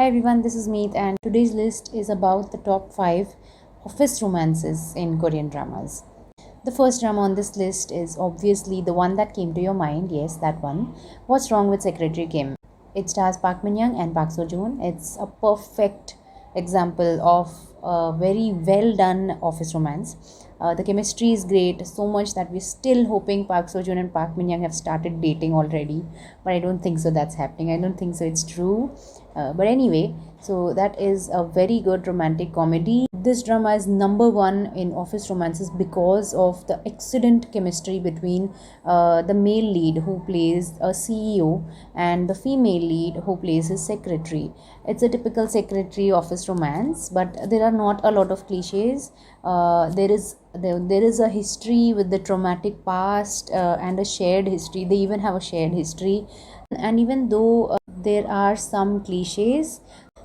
Hi everyone, this is Meet, and today's list is about the top 5 office romances in Korean dramas. The first drama on this list is obviously the one that came to your mind. Yes, that one. What's Wrong with Secretary Kim? It stars Park Min Young and Park Seo Joon. It's a perfect example of a very well done office romance. The chemistry is great, so much that we're still hoping Park Seo Joon and Park Min Young have started dating already. But I don't think so that's happening. I don't think so it's true. But anyway, so that is a very good romantic comedy. This drama is number one in office romances because of the excellent chemistry between the male lead who plays a CEO and the female lead who plays his secretary. It's a typical secretary office romance, but there are not a lot of cliches. There is a history with the traumatic past and a shared history. They even have a shared history, and even though there are some cliches,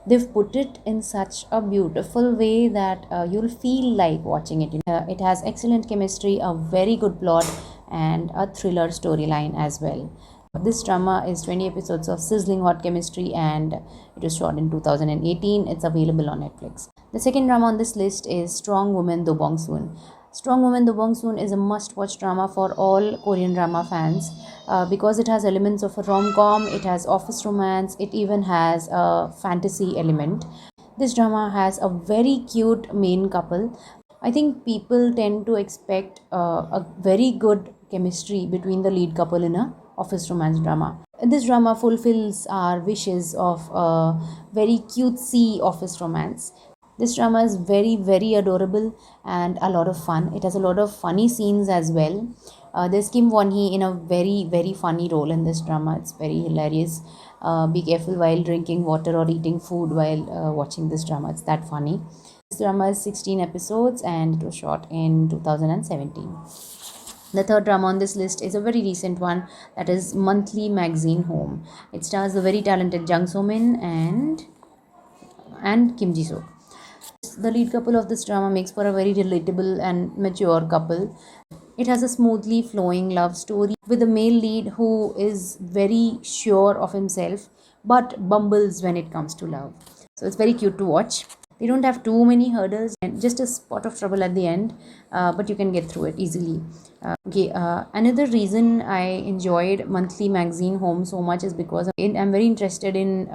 they've put it in such a beautiful way that you'll feel like watching it. It has excellent chemistry, a very good plot, and a thriller storyline as well. This drama is 20 episodes of sizzling hot chemistry, and it was shot in 2018. It's available on Netflix. The second drama on this list is Strong Woman Do Bong Soon. Strong Woman Do Bong Soon is a must-watch drama for all Korean drama fans because it has elements of a rom-com, it has office romance, it even has a fantasy element. This drama has a very cute main couple. I think people tend to expect a very good chemistry between the lead couple in a office romance drama. This drama fulfills our wishes of a very cutesy office romance. This drama is very, very adorable and a lot of fun. It has a lot of funny scenes as well. There's Kim Won Hee in a very, very funny role in this drama. It's very hilarious. Be careful while drinking water or eating food while watching this drama. It's that funny. This drama is 16 episodes and it was shot in 2017. The third drama on this list is a very recent one, that is Monthly Magazine Home. It stars the very talented Jung So Min and Kim Ji Suk. The lead couple of this drama makes for a very relatable and mature couple. It has a smoothly flowing love story with a male lead who is very sure of himself but bumbles when it comes to love. So it's very cute to watch. They don't have too many hurdles and just a spot of trouble at the end, but you can get through it easily. Another reason I enjoyed Monthly Magazine Home so much is because I'm very interested in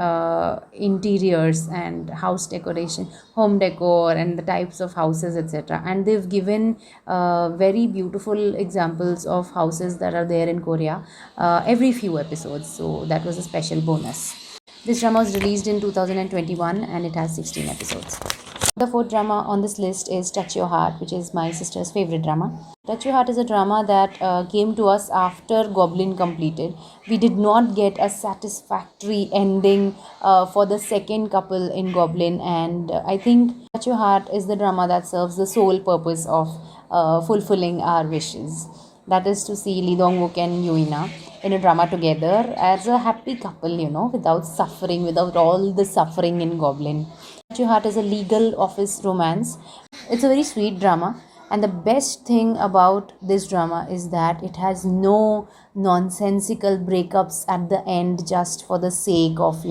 interiors and house decoration, home decor, and the types of houses, etc. And they've given very beautiful examples of houses that are there in Korea every few episodes. So that was a special bonus. This drama was released in 2021 and it has 16 episodes. The fourth drama on this list is Touch Your Heart, which is my sister's favorite drama. Touch Your Heart is a drama that came to us after Goblin completed. We did not get a satisfactory ending for the second couple in Goblin, and I think Touch Your Heart is the drama that serves the sole purpose of fulfilling our wishes. That is to see Lee Dong-wook and Yoona in a drama together as a happy couple, without suffering, without all the suffering in Goblin. Touch Your Heart is a legal office romance. It's a very sweet drama, and the best thing about this drama is that it has no nonsensical breakups at the end just for the sake of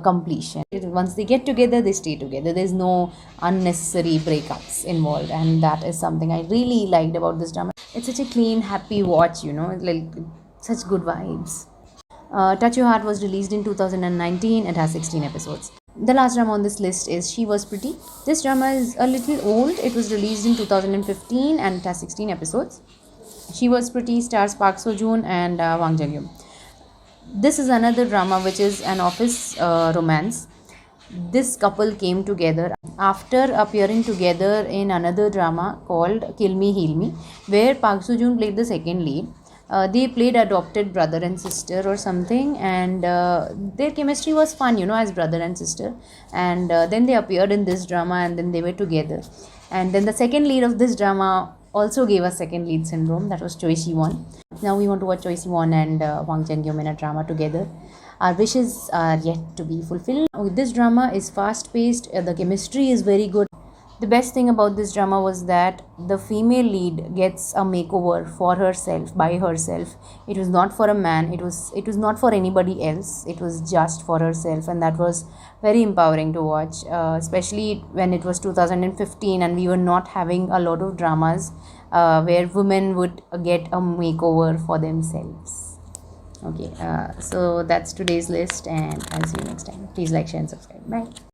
completion. Once they get together, they stay together. There's no unnecessary breakups involved, and that is something I really liked about this drama. It's such a clean, happy watch, like such good vibes. Touch Your Heart was released in 2019. It has 16 episodes. The last drama on this list is She Was Pretty. This drama is a little old. It was released in 2015 and it has 16 episodes. She Was Pretty stars Park Seo Joon and Wang Jung-yoon. This is another drama which is an office romance. This couple came together after appearing together in another drama called Kill Me Heal Me, where Park Seo Joon played the second lead. They played adopted brother and sister or something, and their chemistry was fun, as brother and sister. And then they appeared in this drama, and then they were together. And then the second lead of this drama also gave us second lead syndrome. That was Choi Siwon. Now we want to watch Choi Siwon and Wang Jung-yoon in a drama together. Our wishes are yet to be fulfilled. This drama is fast-paced. The chemistry is very good. The best thing about this drama was that the female lead gets a makeover for herself, by herself. It was not for a man, it was not for anybody else, it was just for herself, and that was very empowering to watch, especially when it was 2015 and we were not having a lot of dramas where women would get a makeover for themselves. Okay, so that's today's list, and I'll see you next time. Please like, share, and subscribe. Bye.